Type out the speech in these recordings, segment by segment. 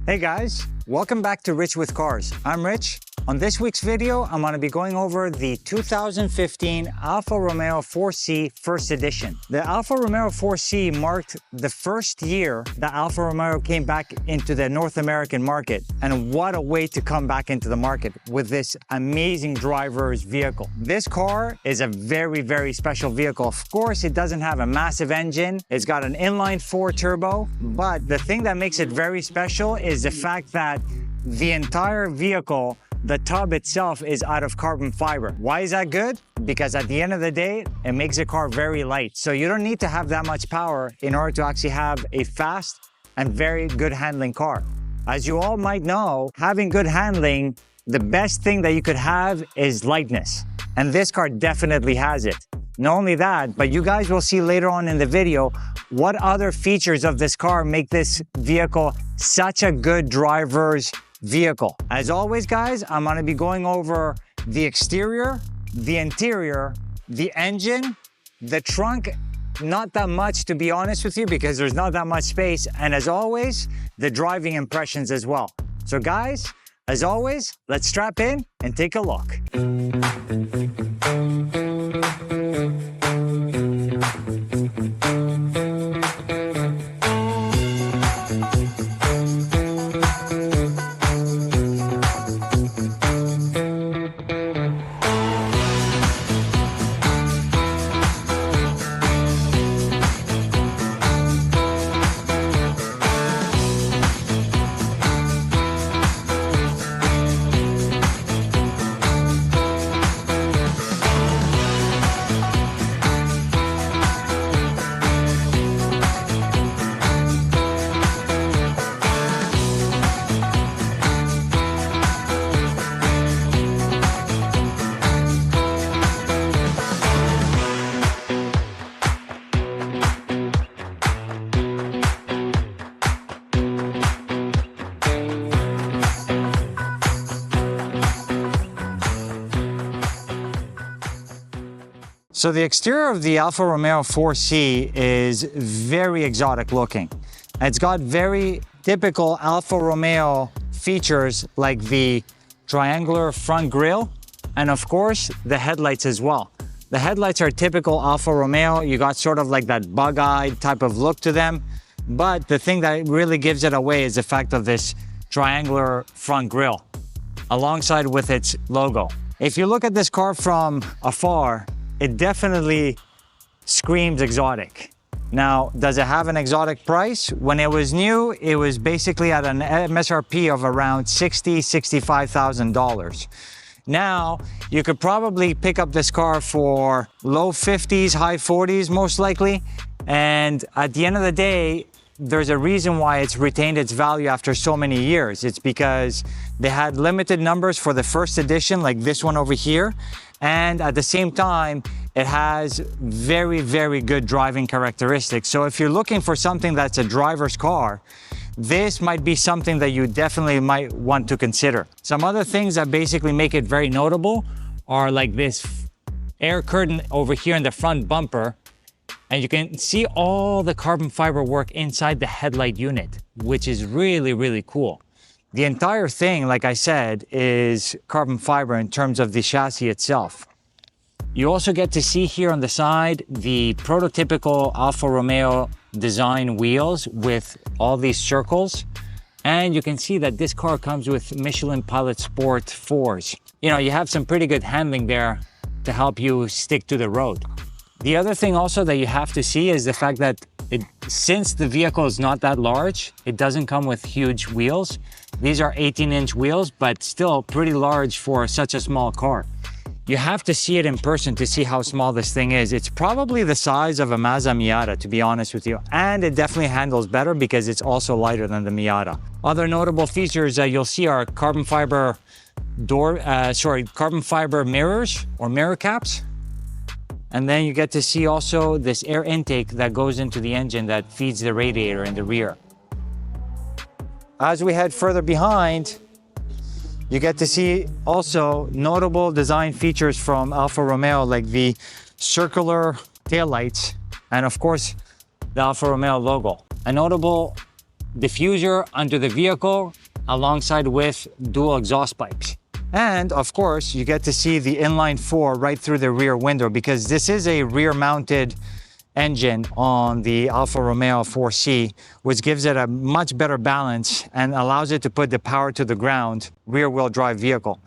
Hey guys, welcome back to Rich with Cars. I'm Rich. On this week's video, I'm going to be going over the 2015 Alfa Romeo 4C First Edition. The Alfa Romeo 4C marked the first year that Alfa Romeo came back into the North American market. And what a way to come back into the market with this amazing driver's vehicle. This car is a very, very special vehicle. Of course, it doesn't have a massive engine. It's got an inline 4 turbo, but the thing that makes it very special is the fact that the entire vehicle, the tub itself, is out of carbon fiber. Why is that good? Because at the end of the day, it makes the car very light. So you don't need to have that much power in order to actually have a fast and very good handling car. As you all might know, having good handling, the best thing that you could have is lightness. And this car definitely has it. Not only that, but you guys will see later on in the video what other features of this car make this vehicle such a good driver's vehicle. As always, guys, I'm going to be going over the exterior, the interior, the engine, the trunk, not that much to be honest with you because there's not that much space, and as always, the driving impressions as well. So guys, as always, let's strap in and take a look. So the exterior of the Alfa Romeo 4C is very exotic looking. It's got very typical Alfa Romeo features like the triangular front grille and of course the headlights as well. The headlights are typical Alfa Romeo. You got sort of like that bug-eyed type of look to them. But the thing that really gives it away is the fact of this triangular front grille alongside with its logo. If you look at this car from afar, it definitely screams exotic. Now, does it have an exotic price? When it was new, it was basically at an MSRP of around $65,000. Now, you could probably pick up this car for low 50s, high 40s, most likely. And at the end of the day, there's a reason why it's retained its value after so many years. It's because they had limited numbers for the first edition, like this one over here. And at the same time, it has very, very good driving characteristics. So if you're looking for something that's a driver's car, this might be something that you definitely might want to consider. Some other things that basically make it very notable are like this air curtain over here in the front bumper. And you can see all the carbon fiber work inside the headlight unit, which is really, really cool. The entire thing, like I said, is carbon fiber in terms of the chassis itself. You also get to see here on the side the prototypical Alfa Romeo design wheels with all these circles. And you can see that this car comes with Michelin Pilot Sport 4s. You know, you have some pretty good handling there to help you stick to the road. The other thing also that you have to see is the fact that since the vehicle is not that large, it doesn't come with huge wheels. These are 18-inch wheels, but still pretty large for such a small car. You have to see it in person to see how small this thing is. It's probably the size of a Mazda Miata, to be honest with you. And it definitely handles better because it's also lighter than the Miata. Other notable features that you'll see are carbon fiber carbon fiber mirrors or mirror caps. And then you get to see also this air intake that goes into the engine that feeds the radiator in the rear. As we head further behind, you get to see also notable design features from Alfa Romeo, like the circular taillights and of course the Alfa Romeo logo. A notable diffuser under the vehicle alongside with dual exhaust pipes. And of course, you get to see the inline four right through the rear window because this is a rear mounted engine on the Alfa Romeo 4C, which gives it a much better balance and allows it to put the power to the ground rear wheel drive vehicle.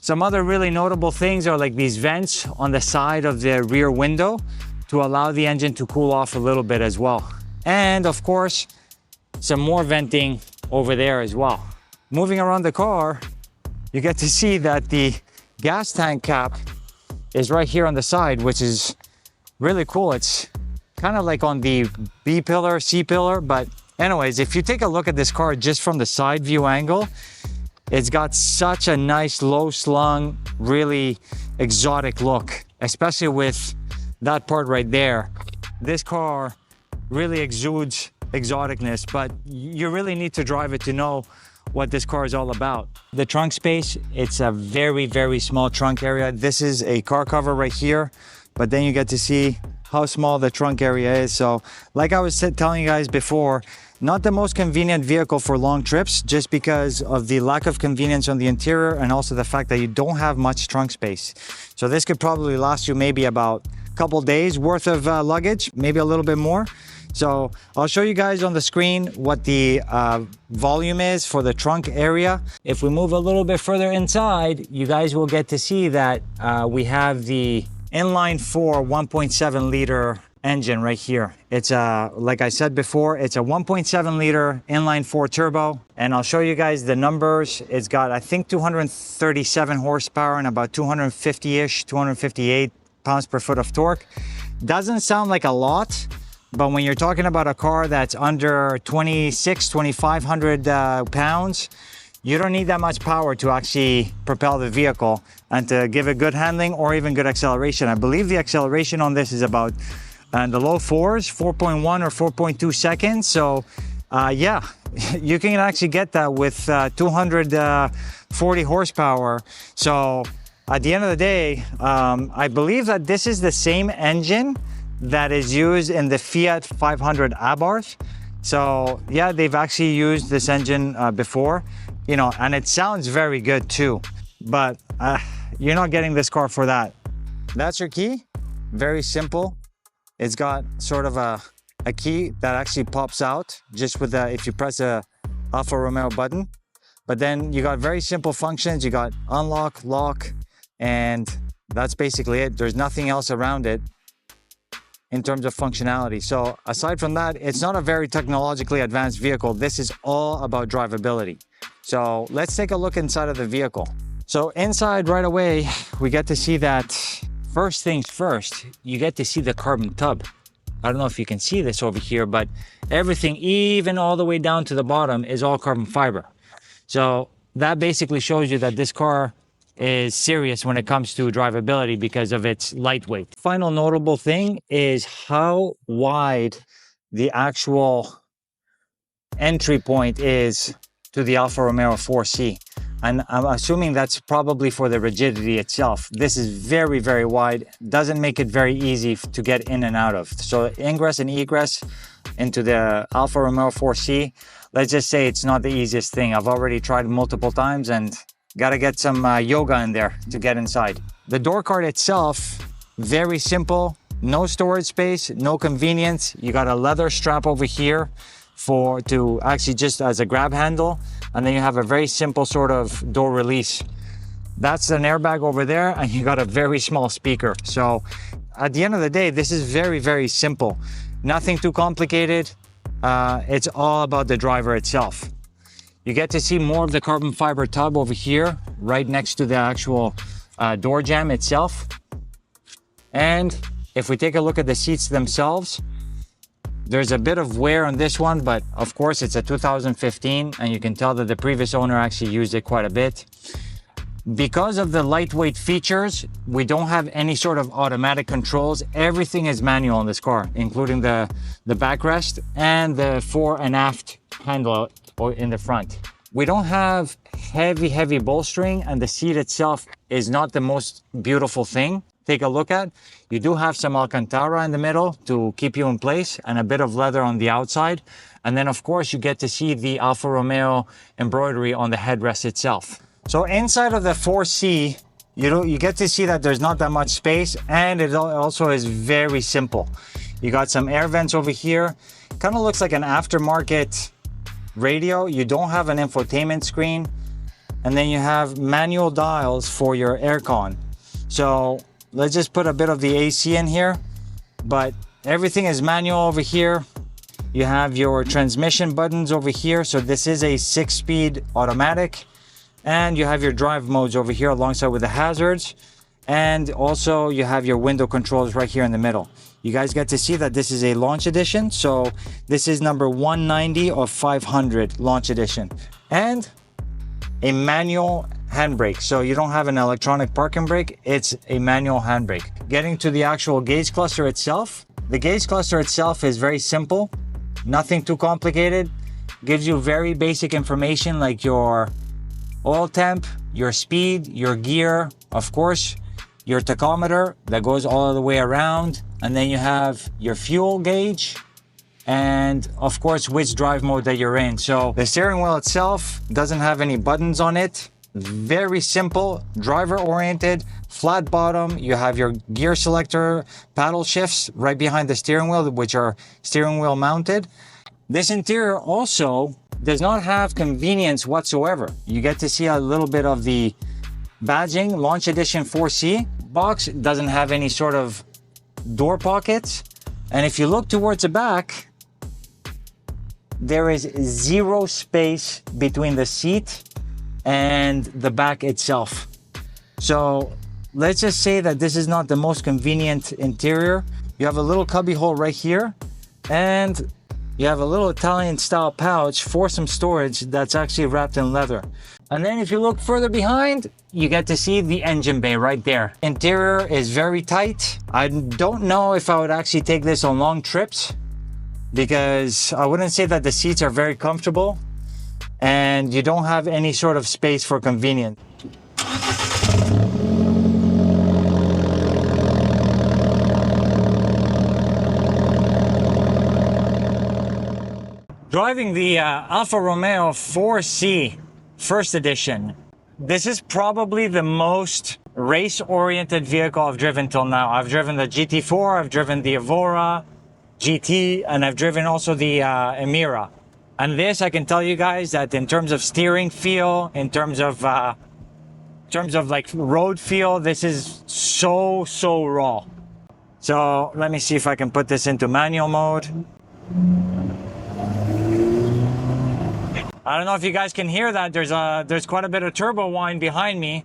Some other really notable things are like these vents on the side of the rear window to allow the engine to cool off a little bit as well. And of course, some more venting over there as well. Moving around the car, you get to see that the gas tank cap is right here on the side, which is really cool. It's kind of like on the B pillar, C pillar, but anyways, if you take a look at this car just from the side view angle, it's got such a nice low slung, really exotic look, especially with that part right there. This car really exudes exoticness, but you really need to drive it to know what this car is all about. The trunk space, it's a very, very small trunk area. This is a car cover right here, but then you get to see how small the trunk area is. So like I was telling you guys before, not the most convenient vehicle for long trips just because of the lack of convenience on the interior and also the fact that you don't have much trunk space. So this could probably last you maybe about a couple days worth of luggage, maybe a little bit more. So I'll show you guys on the screen what the volume is for the trunk area. If we move a little bit further inside, you guys will get to see that we have the inline four 1.7 liter engine right here. It's like I said before, it's a 1.7 liter inline four turbo, and I'll show you guys the numbers. It's got, I think, 237 horsepower and about 250-ish, 258 pounds per foot of torque. Doesn't sound like a lot, but when you're talking about a car that's under 2,500 pounds, you don't need that much power to actually propel the vehicle and to give it good handling or even good acceleration. I believe the acceleration on this is about in the low fours, 4.1 or 4.2 seconds. So yeah, you can actually get that with 240 horsepower. So at the end of the day, I believe that this is the same engine that is used in the Fiat 500 Abarth. So yeah, they've actually used this engine before, you know, and it sounds very good too, but you're not getting this car for that. That's your key, very simple. It's got sort of a key that actually pops out just with the, if you press a Alfa Romeo button, but then you got very simple functions. You got unlock, lock, and that's basically it. There's nothing else around it in terms of functionality. So aside from that, it's not a very technologically advanced vehicle. This is all about drivability. So let's take a look inside of the vehicle. So inside right away, we get to see that first things first, you get to see the carbon tub. I don't know if you can see this over here, but everything, even all the way down to the bottom, is all carbon fiber. So that basically shows you that this car is serious when it comes to drivability because of its lightweight. Final notable thing is how wide the actual entry point is to the Alfa Romeo 4C. And I'm assuming that's probably for the rigidity itself. This is very, very wide. Doesn't make it very easy to get in and out of. So ingress and egress into the Alfa Romeo 4C, let's just say it's not the easiest thing. I've already tried multiple times and got to get some yoga in there to get inside. The door card itself, very simple, no storage space, no convenience. You got a leather strap over here to actually just as a grab handle, and then you have a very simple sort of door release. That's an airbag over there, and you got a very small speaker. So at the end of the day, this is very, very simple. Nothing too complicated. It's all about the driver itself. You get to see more of the carbon fiber tub over here, right next to the actual door jamb itself. And if we take a look at the seats themselves, there's a bit of wear on this one, but of course it's a 2015 and you can tell that the previous owner actually used it quite a bit. Because of the lightweight features, we don't have any sort of automatic controls. Everything is manual in this car, including the backrest and the fore and aft handle in the front. We don't have heavy bolstering, and the seat itself is not the most beautiful thing. take a look at. You do have some Alcantara in the middle to keep you in place and a bit of leather on the outside. And then of course you get to see the Alfa Romeo embroidery on the headrest itself. So inside of the 4C, you get to see that there's not that much space, and it also is very simple. You got some air vents over here. Kind of looks like an aftermarket radio. You don't have an infotainment screen. And then you have manual dials for your aircon. So let's just put a bit of the AC in here, but everything is manual over here. You have your transmission buttons over here. So this is a 6-speed automatic, and you have your drive modes over here alongside with the hazards. And also you have your window controls right here in the middle. You guys get to see that this is a launch edition. So this is number 190 of 500 launch edition, and a manual handbrake. So you don't have an electronic parking brake, it's a manual handbrake. Getting to the actual gauge cluster itself, the gauge cluster itself is very simple, nothing too complicated. Gives you very basic information like your oil temp, your speed, your gear, of course, your tachometer that goes all the way around. And then you have your fuel gauge, and of course which drive mode that you're in. So the steering wheel itself doesn't have any buttons on it. Very simple, driver oriented, flat bottom. You have your gear selector, paddle shifts right behind the steering wheel, which are steering wheel mounted. This interior also does not have convenience whatsoever. You get to see a little bit of the badging. Launch edition 4C box doesn't have any sort of door pockets. And if you look towards the back, there is zero space between the seat and the back itself. So let's just say that this is not the most convenient interior. You have a little cubby hole right here, and you have a little Italian style pouch for some storage that's actually wrapped in leather. And then if you look further behind, you get to see the engine bay right there. Interior is very tight. I don't know if I would actually take this on long trips, because I wouldn't say that the seats are very comfortable, and you don't have any sort of space for convenience. Driving the Alfa Romeo 4C First Edition. This is probably the most race-oriented vehicle I've driven till now. I've driven the GT4, I've driven the Evora GT, and I've driven also the Emira. And this, I can tell you guys that in terms of steering feel, in terms of like road feel, this is so raw. So let me see if I can put this into manual mode. I don't know if you guys can hear that. There's quite a bit of turbo whine behind me.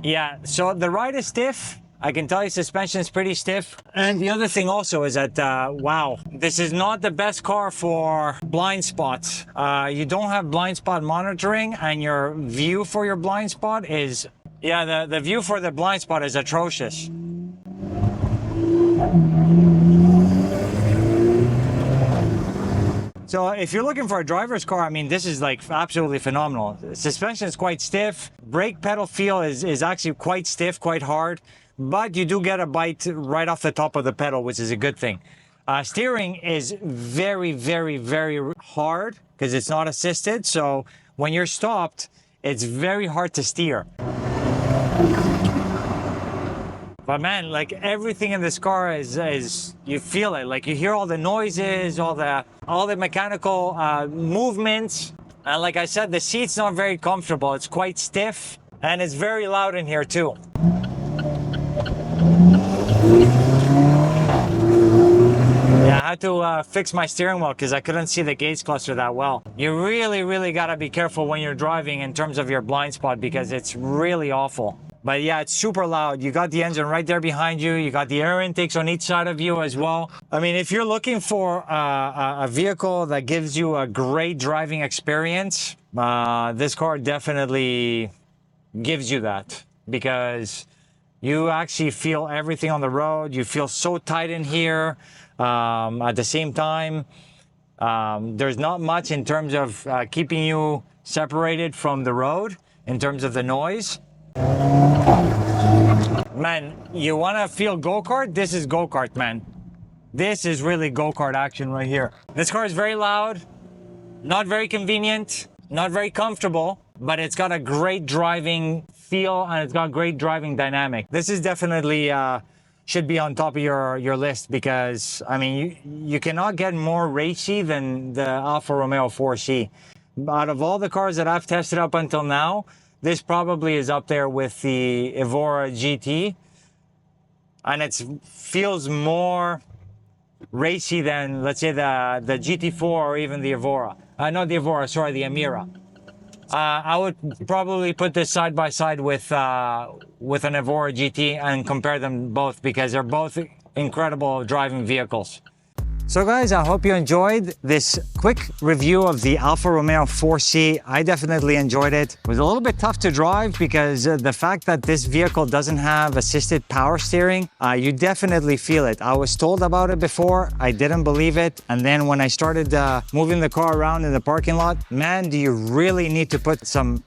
Yeah, so the ride is stiff. I can tell you suspension is pretty stiff. And the other thing also is that, wow, this is not the best car for blind spots. You don't have blind spot monitoring, and your view for your blind spot is, yeah, the view for the blind spot is atrocious. So if you're looking for a driver's car, I mean, this is like absolutely phenomenal. Suspension is quite stiff. Brake pedal feel is actually quite stiff, quite hard, but you do get a bite right off the top of the pedal, which is a good thing. Steering is very hard because it's not assisted. So when you're stopped, it's very hard to steer. But man, like everything in this car is you feel it. Like you hear all the noises, all the mechanical movements. And like I said, the seat's not very comfortable. It's quite stiff, and it's very loud in here too. Yeah, I had to fix my steering wheel because I couldn't see the gauge cluster that well. You really gotta be careful when you're driving in terms of your blind spot, because it's really awful. But yeah, it's super loud. You got the engine right there behind you. You got the air intakes on each side of you as well. I mean, if you're looking for a vehicle that gives you a great driving experience, this car definitely gives you that, because you actually feel everything on the road. You feel so tight in here. At the same time, there's not much in terms of keeping you separated from the road. in terms of the noise. Man, you want to feel go-kart? This is go-kart, man. This is really go-kart action right here. This car is very loud, not very convenient, not very comfortable, but it's got a great driving feel and it's got great driving dynamic. This is definitely should be on top of your list because, I mean, you cannot get more racy than the Alfa Romeo 4C. Out of all the cars that I've tested up until now, this probably is up there with the Evora GT, and it feels more racy than, let's say, the GT4 or even the Evora. Not the Evora, sorry, the Emira. I would probably put this side by side with an Evora GT and compare them both because they're both incredible driving vehicles. So guys, I hope you enjoyed this quick review of the Alfa Romeo 4C. I definitely enjoyed it. It was a little bit tough to drive because the fact that this vehicle doesn't have assisted power steering, you definitely feel it. I was told about it before, I didn't believe it. And then when I started moving the car around in the parking lot, man, do you really need to put some,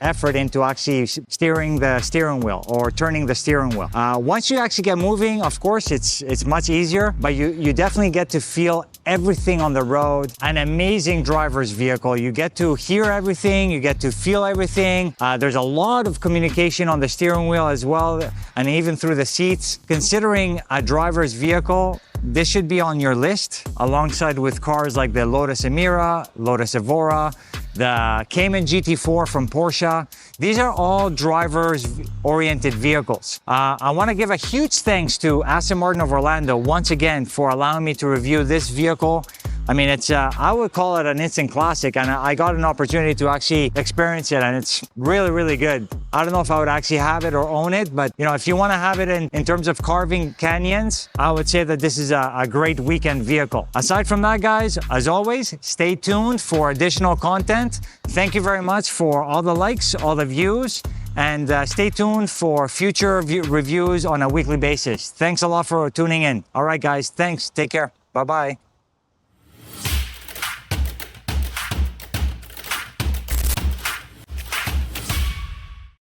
effort into actually steering the steering wheel or turning the steering wheel. Once you actually get moving, of course, it's much easier, but you definitely get to feel everything on the road. An amazing driver's vehicle. You get to hear everything, you get to feel everything. There's a lot of communication on the steering wheel as well, and even through the seats. Considering a driver's vehicle, this should be on your list alongside with cars like the Lotus Emira, Lotus Evora, the Cayman GT4 from Porsche. These are all drivers-oriented vehicles. I want to give a huge thanks to Aston Martin of Orlando once again for allowing me to review this vehicle. I mean, it's I would call it an instant classic, and I got an opportunity to actually experience it, and it's really, really good. I don't know if I would actually have it or own it, but if you want to have it in terms of carving canyons, I would say that this is a great weekend vehicle. Aside from that, guys, as always, stay tuned for additional content. Thank you very much for all the likes, all the views, and stay tuned for future reviews on a weekly basis. Thanks a lot for tuning in. All right, guys, thanks. Take care. Bye-bye.